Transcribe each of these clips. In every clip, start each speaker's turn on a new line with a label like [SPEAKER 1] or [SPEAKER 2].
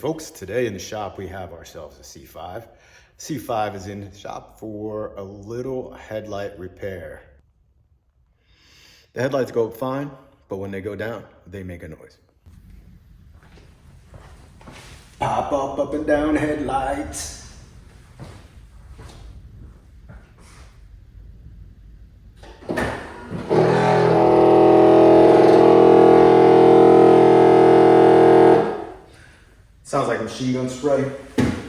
[SPEAKER 1] Folks, today in the shop we have ourselves a C5. C5 is in the shop for a little headlight repair. The headlights go up fine, but when they go down, they make a noise. Pop up and down headlights. Sounds like machine gun spray.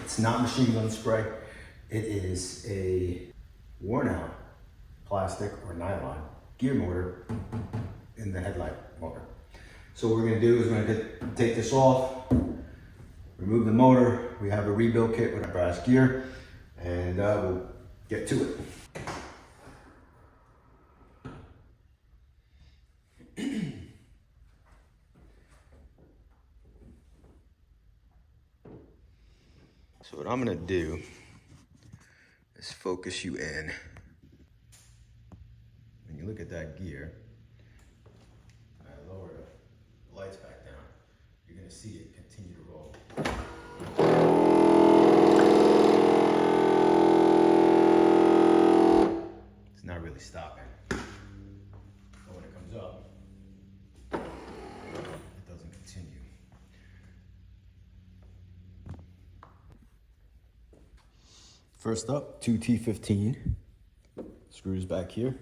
[SPEAKER 1] It's not machine gun spray. It is a worn out plastic or nylon gear motor in the headlight motor. So what we're gonna do is we're gonna take this off, remove the motor. We have a rebuild kit with a brass gear, and we'll get to it. So what I'm gonna do is focus you in. When you look at that gear, I lower the lights back down, you're gonna see it continue to roll. It's not really stopping. But when it comes up, it doesn't continue. First up, two T15 screws back here,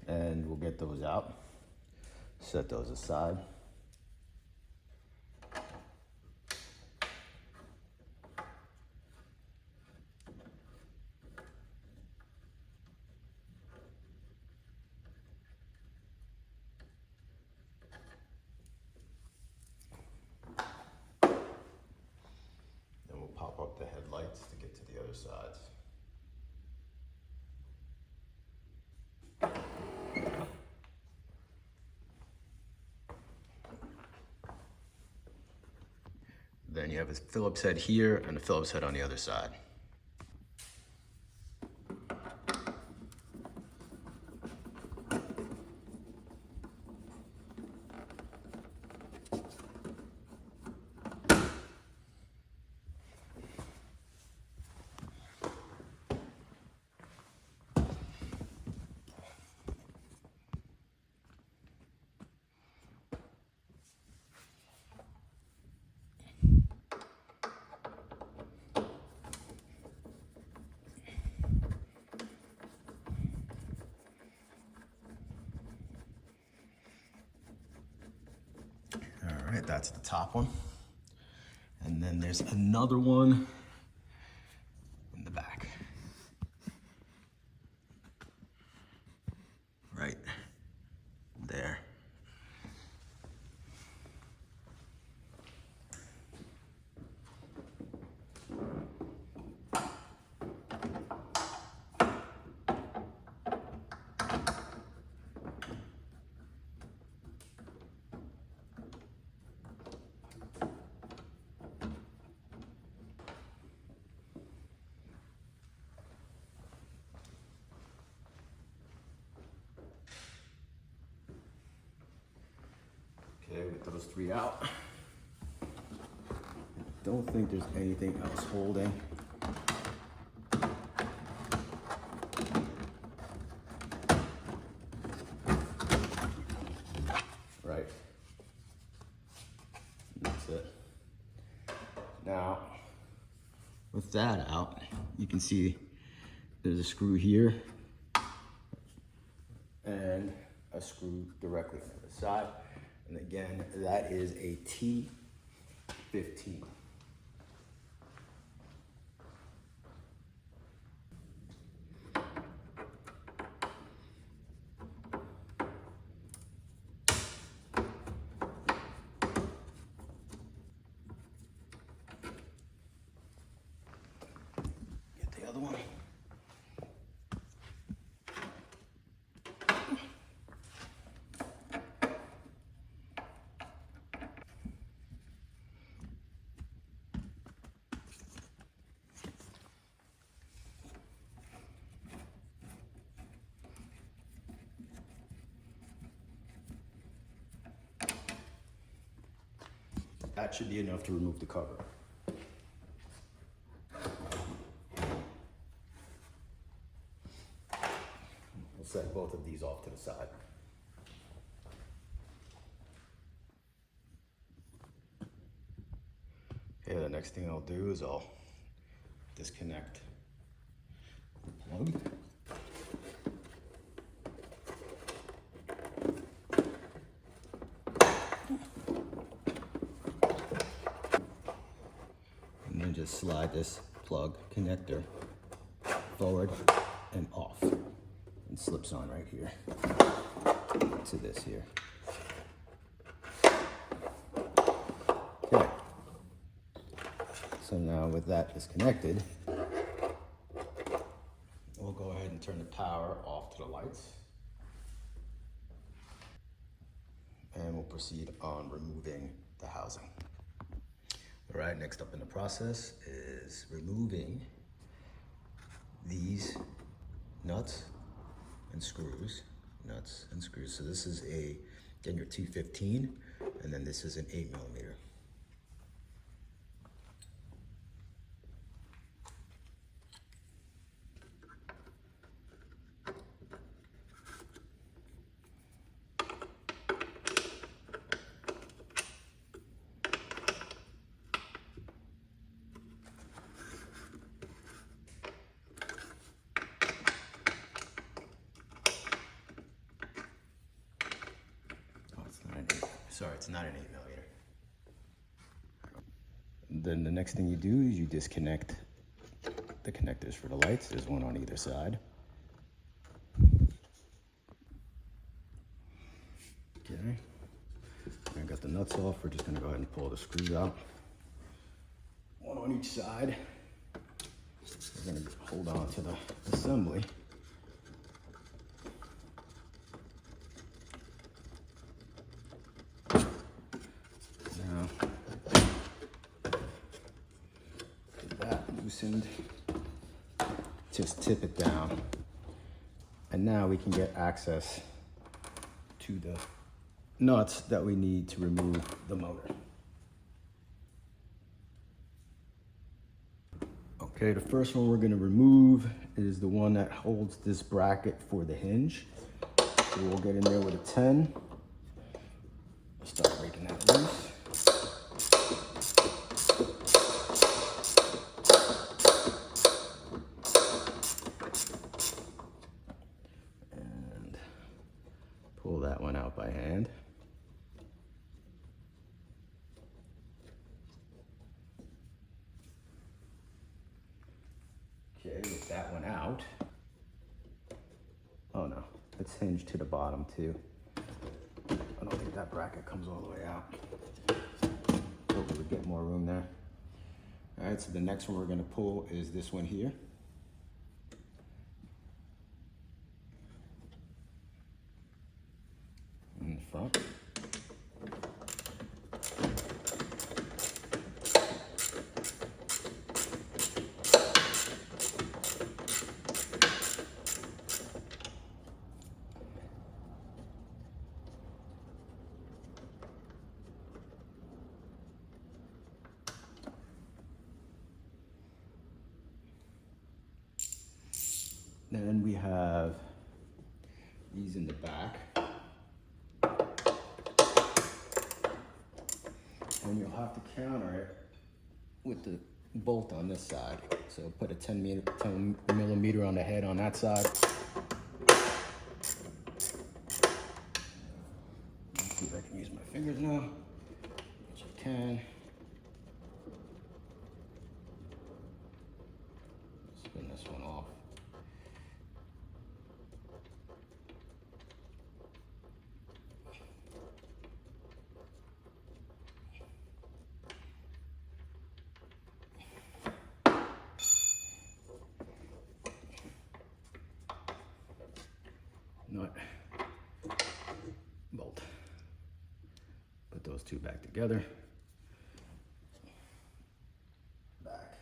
[SPEAKER 1] and we'll get those out, set those aside. Pop up the headlights to get to the other sides. Then you have a Phillips head here and a Phillips head on the other side. All right, that's the top one. And then there's another one in the back. Right there. Okay, with those three out, I don't think there's anything else holding. Right. That's it. Now, with that out, you can see there's a screw here and a screw directly on the side. And again, that is a T15. Get the other one. That should be enough to remove the cover. We'll set both of these off to the side. Okay, the next thing I'll do is I'll disconnect the plug. And then just slide this plug connector forward and off. And slips on right here to this here. Okay. So now with that disconnected, we'll go ahead and turn the power off to the lights. And we'll proceed on removing the housing. All right, next up in the process is removing these nuts and screws. So this is a Denyer 215, and then this is an 8mm. Sorry, it's not an 8mm. Then the next thing you do is you disconnect the connectors for the lights. There's one on either side. Okay, I got the nuts off. We're just gonna go ahead and pull the screws out. One on each side. We're gonna hold on to the assembly. Loosened, just tip it down, and now we can get access to the nuts that we need to remove the motor. Okay, the first one we're going to remove is the one that holds this bracket for the hinge. So we'll get in there with a 10, start breaking that loose. Pull that one out by hand. Okay, with that one out. Oh no, it's hinged to the bottom too. I don't think that bracket comes all the way out. Hope we would get more room there. All right, so the next one we're gonna pull is this one here. In the front. Then we have these in the back. And you'll have to counter it with the bolt on this side. So put a 10 millimeter on the head on that side. Let's see if I can use my fingers now, which I can. Spin this one off. Nut, bolt. Put those two back together. Back.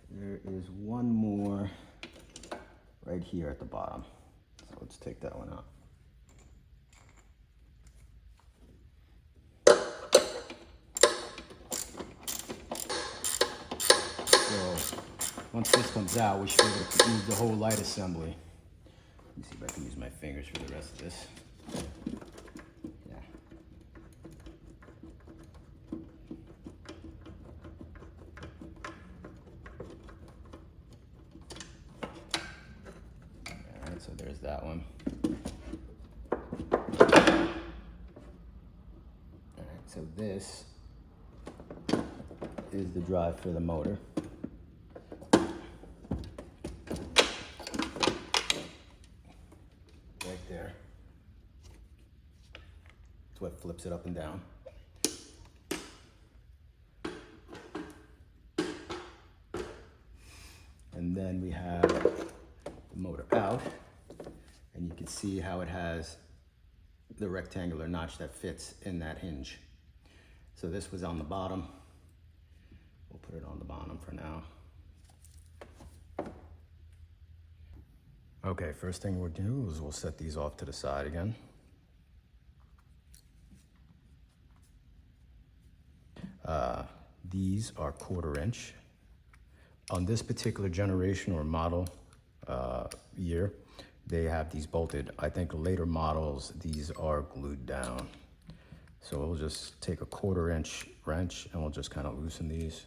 [SPEAKER 1] There is one more right here at the bottom. So let's take that one out. once this comes out, we should be able to use the whole light assembly. Let me see if I can use my fingers for the rest of this. Yeah. All right, so there's that one. All right, so this is the drive for the motor. Right there. It's what flips it up and down. And then we have the motor out, and you can see how it has the rectangular notch that fits in that hinge. So this was on the bottom. We'll put it on the bottom for now. Okay, first thing we'll do is we'll set these off to the side again. These are 1/4 inch. On this particular generation or model year, they have these bolted. I think later models, these are glued down. So we'll just take a 1/4 inch wrench and we'll just kind of loosen these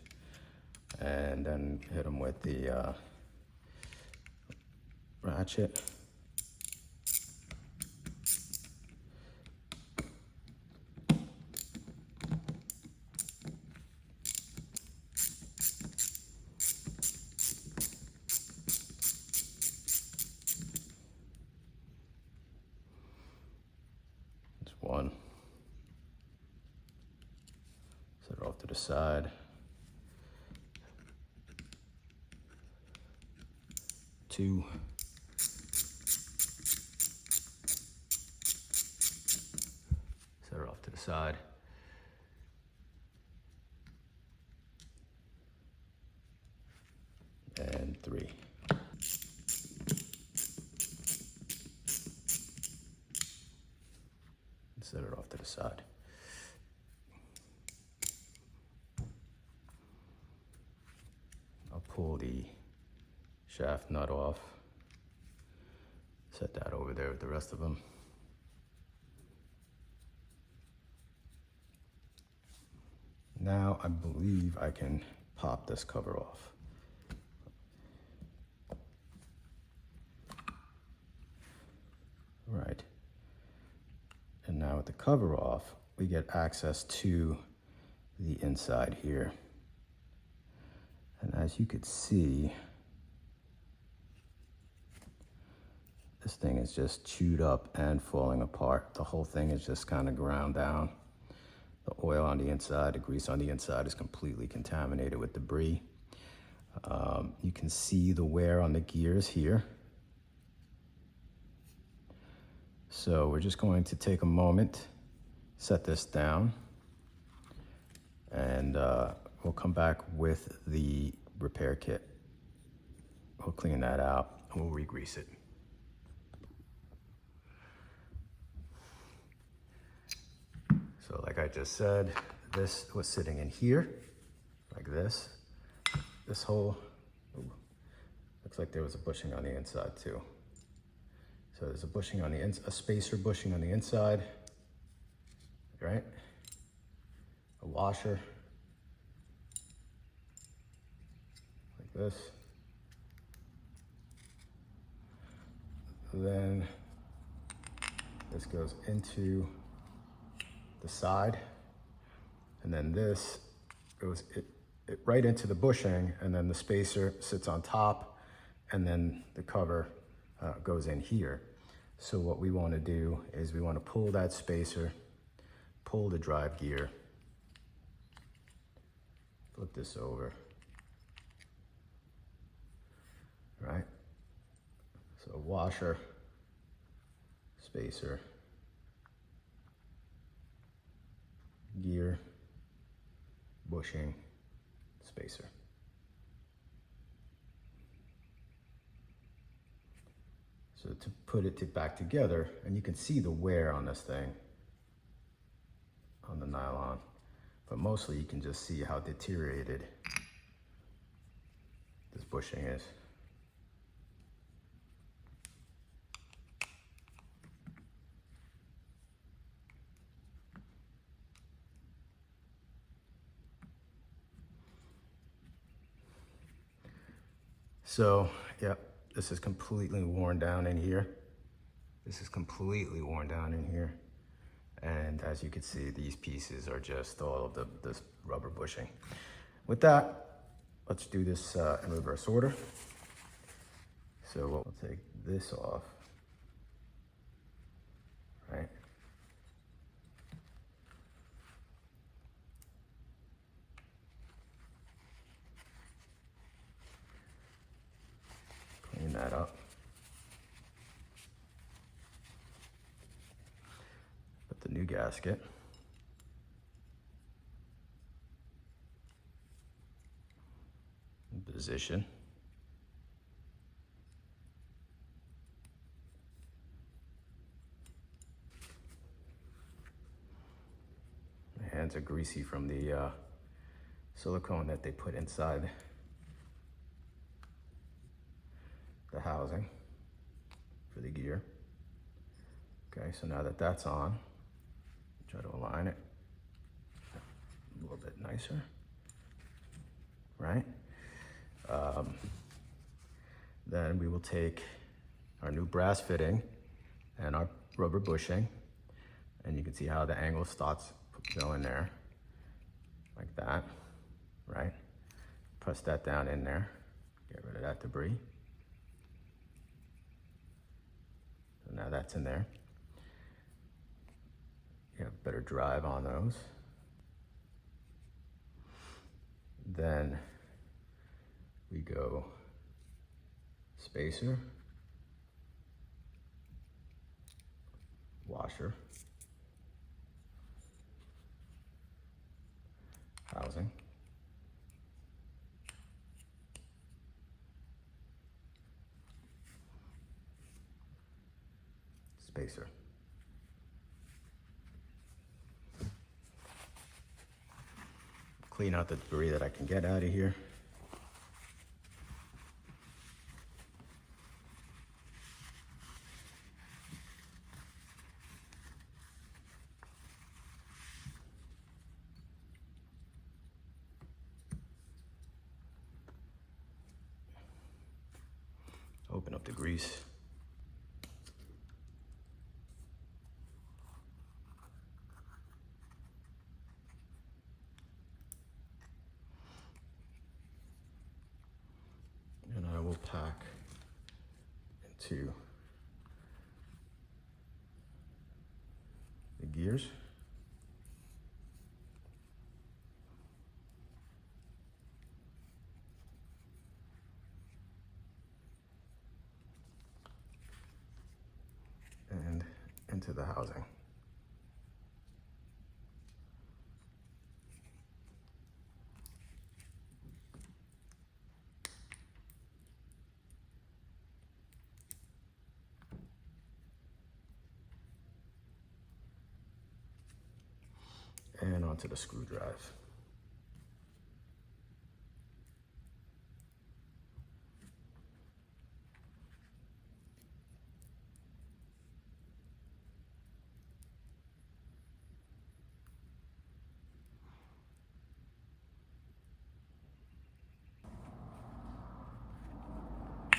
[SPEAKER 1] and then hit them with the ratchet. That's one. Set it off to the side. 2. Set it off to the side. And 3. Set it off to the side. I'll pull the shaft nut off. Set that over there with the rest of them. Now I believe I can pop this cover off. Right. And now with the cover off, we get access to the inside here. And as you could see, this thing is just chewed up and falling apart. The whole thing is just kind of ground down. The oil on the inside, the grease on the inside is completely contaminated with debris. You can see the wear on the gears here. So we're just going to take a moment, set this down, and we'll come back with the repair kit. We'll clean that out and we'll re-grease it. So like I just said, this was sitting in here, like this. This whole, looks like there was a bushing on the inside too. So there's a bushing on the a spacer bushing on the inside, right? A washer, like this. Then this goes into the side, and then this goes right into the bushing, and then the spacer sits on top, and then the cover goes in here. So what we want to do is we want to pull that spacer, pull the drive gear, flip this over, right? So washer, spacer, gear, bushing, spacer. So to put it back together, and you can see the wear on this thing, on the nylon, but mostly you can just see how deteriorated this bushing is. So, yeah, this is completely worn down in here. This is completely worn down in here. And as you can see, these pieces are just all of this rubber bushing. With that, let's do this in reverse order. So we'll take this off, right? Clean that up. Put the new gasket. In position. My hands are greasy from the silicone that they put inside the housing for the gear. Okay, so now that that's on, try to align it a little bit nicer, right? Then we will take our new brass fitting and our rubber bushing, and you can see how the angle starts going there, like that, right? Press that down in there, get rid of that debris. So now that's in there. You have better drive on those. Then we go spacer, washer, housing, spacer. Clean out the debris that I can get out of here. Open up the grease. And I will pack into the gears. And into the housing. And onto the screw drive.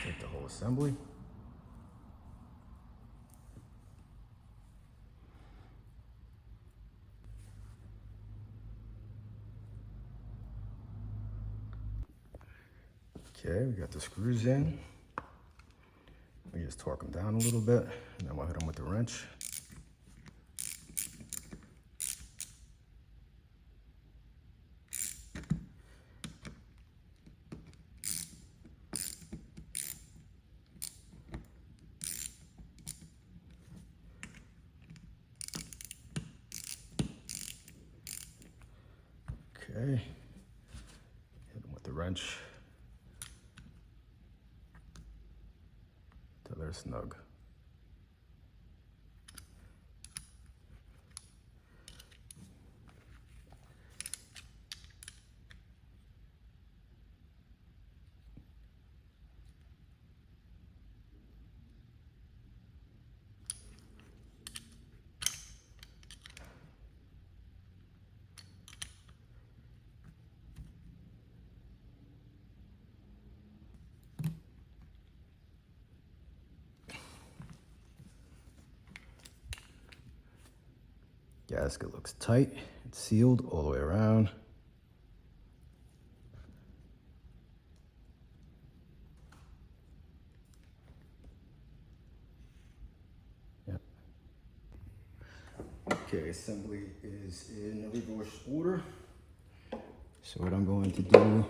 [SPEAKER 1] Take the whole assembly. Okay, we got the screws in. We just torque them down a little bit, and then we'll hit them with the wrench. Okay, hit them with the wrench till they're snug. gasket looks tight. It's sealed all the way around. Yep. Okay, assembly is in reverse order. So what I'm going to do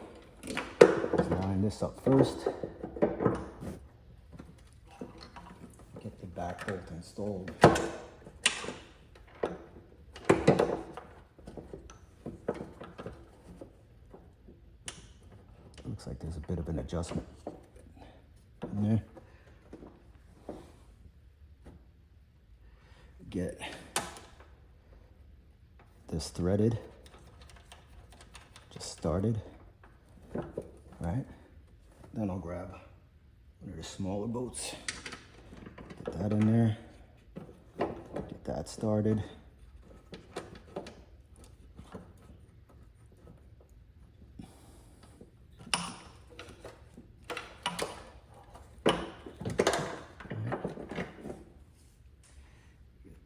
[SPEAKER 1] is line this up first. Get the back bolt installed. Looks like there's a bit of an adjustment in there. Get this threaded, just started, right? Then I'll grab one of the smaller bolts, get that in there, get that started.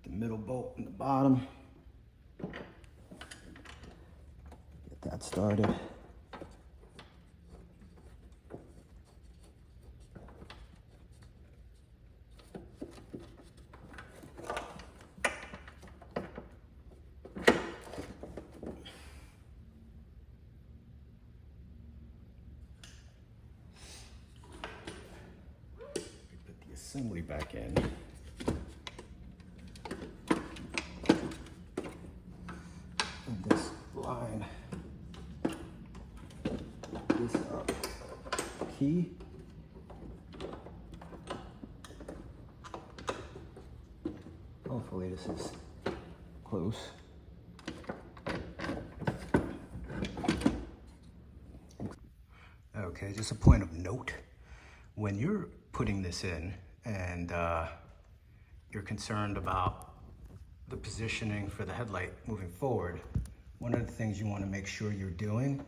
[SPEAKER 1] Middle bolt in the bottom. Get that started. Put the assembly back in. This line this up key. Hopefully this is close. Okay, just a point of note. When you're putting this in and you're concerned about the positioning for the headlight moving forward, one of the things you want to make sure you're doing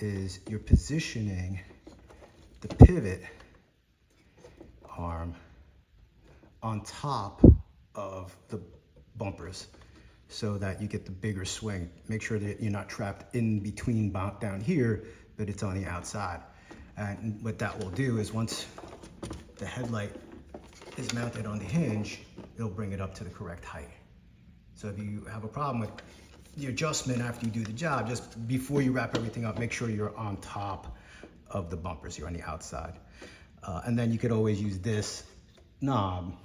[SPEAKER 1] is you're positioning the pivot arm on top of the bumpers so that you get the bigger swing. Make sure that you're not trapped in between down here, but it's on the outside. And what that will do is once the headlight is mounted on the hinge, it'll bring it up to the correct height. So if you have a problem with the adjustment after you do the job, just before you wrap everything up, make sure you're on top of the bumpers, you're on the outside. And then you could always use this knob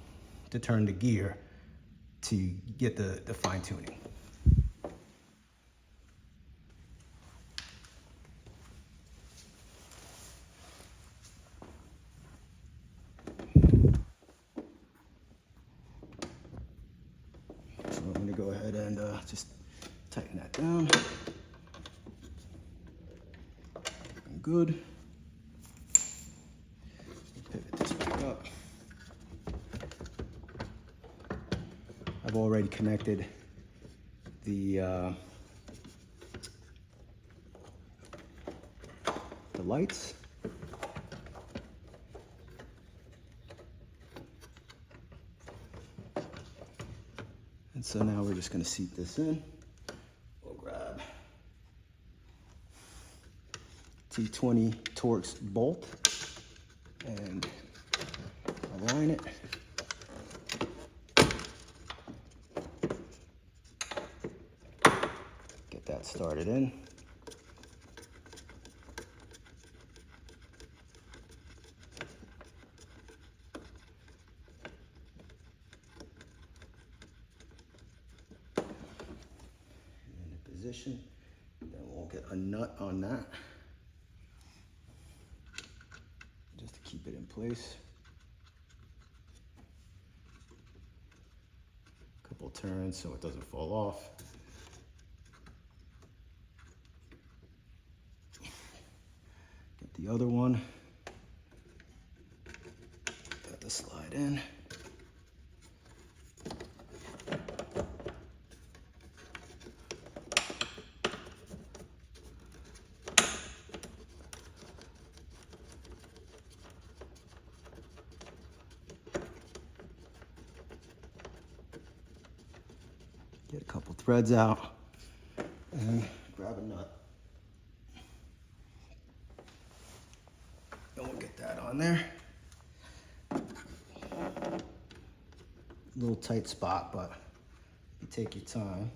[SPEAKER 1] to turn the gear to get the fine tuning. So I'm gonna go ahead and just tighten that down. Good. Pivot this back up. I've already connected the lights. And so now we're just going to seat this in. We'll grab T20 Torx bolt and align it. Get that started in. Position, then we'll get a nut on that just to keep it in place. A couple turns so it doesn't fall off. Get the other one, got to slide in. Get a couple threads out and grab a nut. And we'll get that on there. A little tight spot, but if you take your time,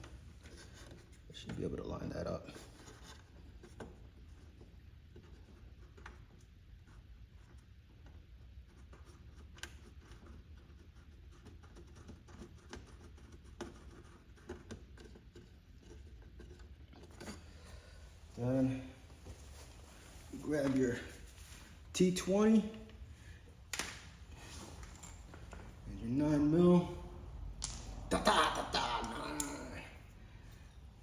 [SPEAKER 1] you should be able to line that up. Then you grab your T20 and your 9mm.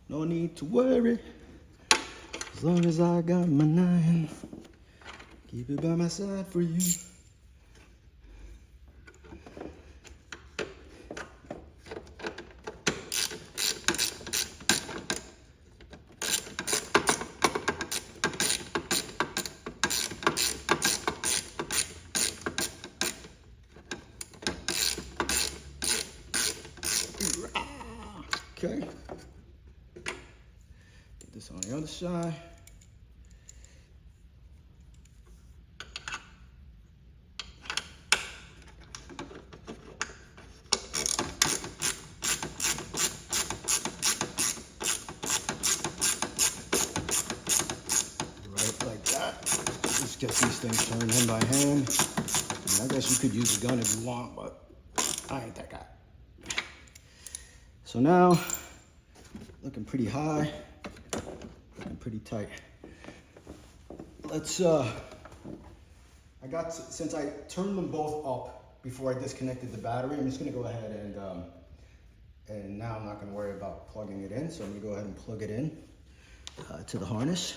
[SPEAKER 1] No need to worry, as long as I got my 9. Keep it by my side for you. Okay. Get this on the other side. Right like that. Just get these things turned in by hand. And I guess you could use a gun if you want, but I ain't that guy. So now, looking pretty high, looking pretty tight. Let's, since I turned them both up before I disconnected the battery, I'm just gonna go ahead and now I'm not gonna worry about plugging it in, so I'm gonna go ahead and plug it in to the harness.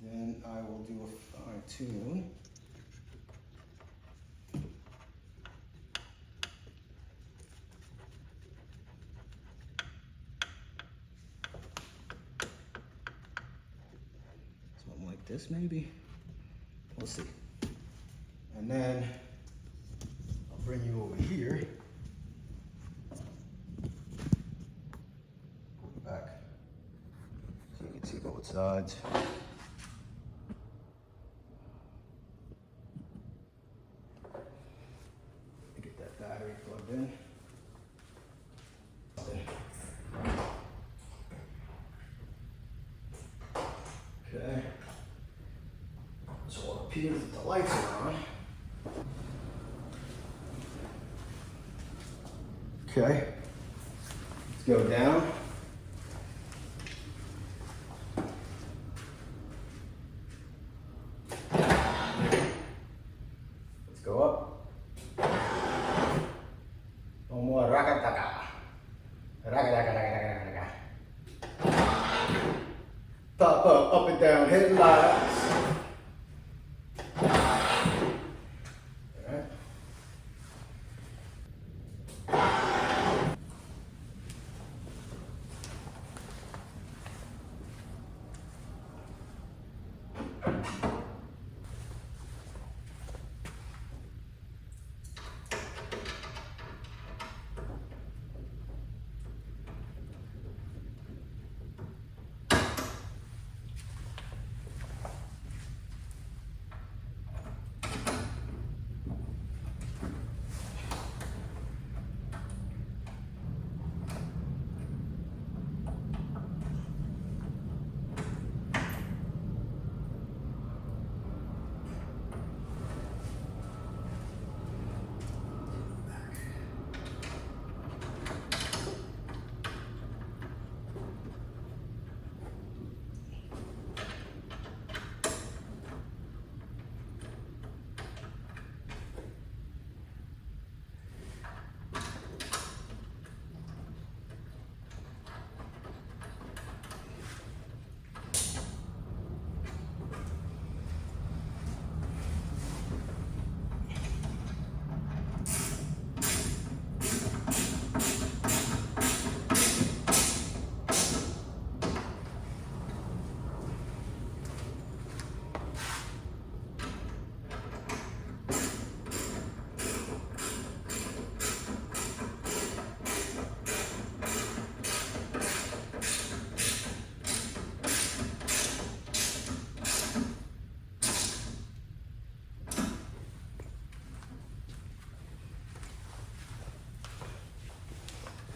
[SPEAKER 1] Then I will do a fine tune. Like this maybe, we'll see. And then I'll bring you over here, pull it back so you can see both sides. Get that battery plugged in. Okay. So it appears that the lights are on. Okay. Let's go down. Let's go up. No more rakataka. Rakataka. Pop up and down headlights.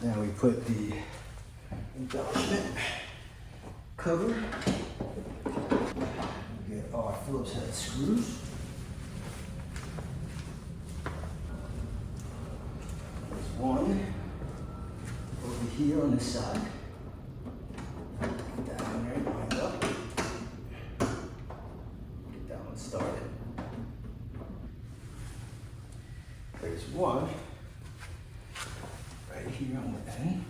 [SPEAKER 1] Now we put the embellishment cover. We get our Phillips head screws. There's one over here on this side. Get that one right lined up. Get that one started. There's one right here on the end.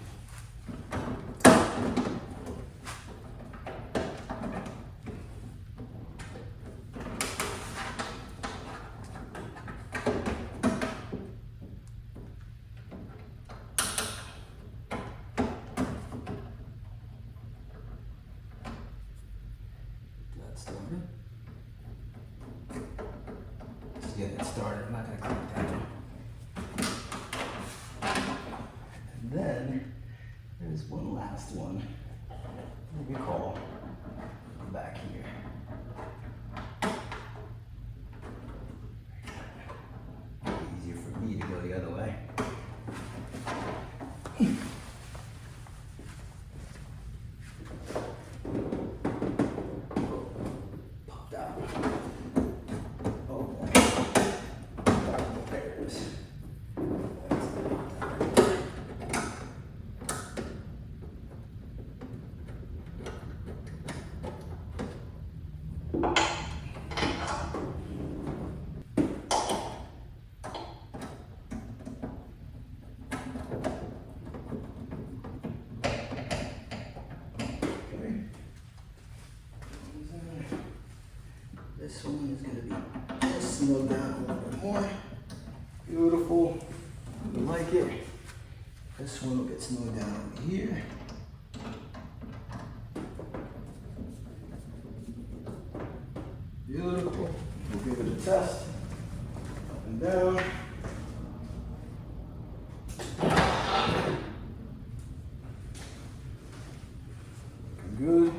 [SPEAKER 1] Started. Just getting it started. I'm not going to click that one. And then there's one last one. What we call back here. Easier for me to go the other way. This one is going to be just snowed down a little bit more. Beautiful. I like it. This one will get snowed down over here. Beautiful. We'll give it a test. Up and down. Looking good.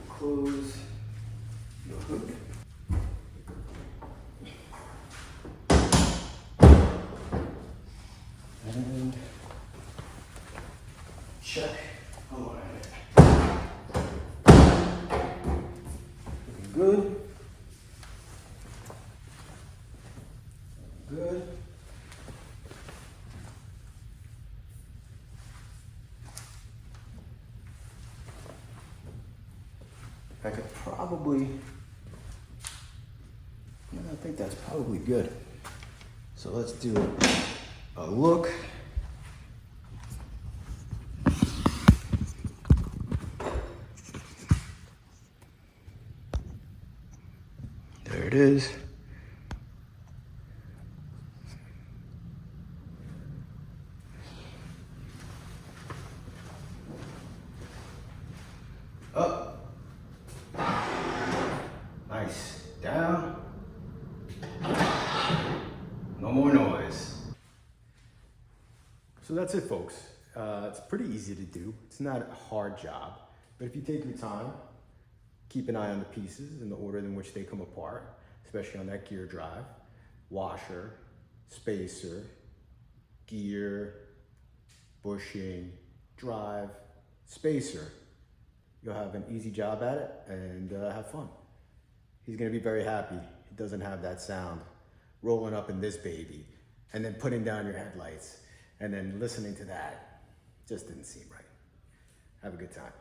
[SPEAKER 1] Close the hook. And check alignment. Looking good. Good. I could probably, I think that's probably good. So let's do a look. There it is. Up. Nice. Down. No more noise. So that's it, folks. It's pretty easy to do. It's not a hard job, but if you take your time, keep an eye on the pieces in the order in which they come apart, especially on that gear drive, washer, spacer, gear, bushing, drive, spacer. You'll have an easy job at it and have fun. He's gonna be very happy. He doesn't have that sound rolling up in this baby and then putting down your headlights and then listening to that. Just didn't seem right. Have a good time.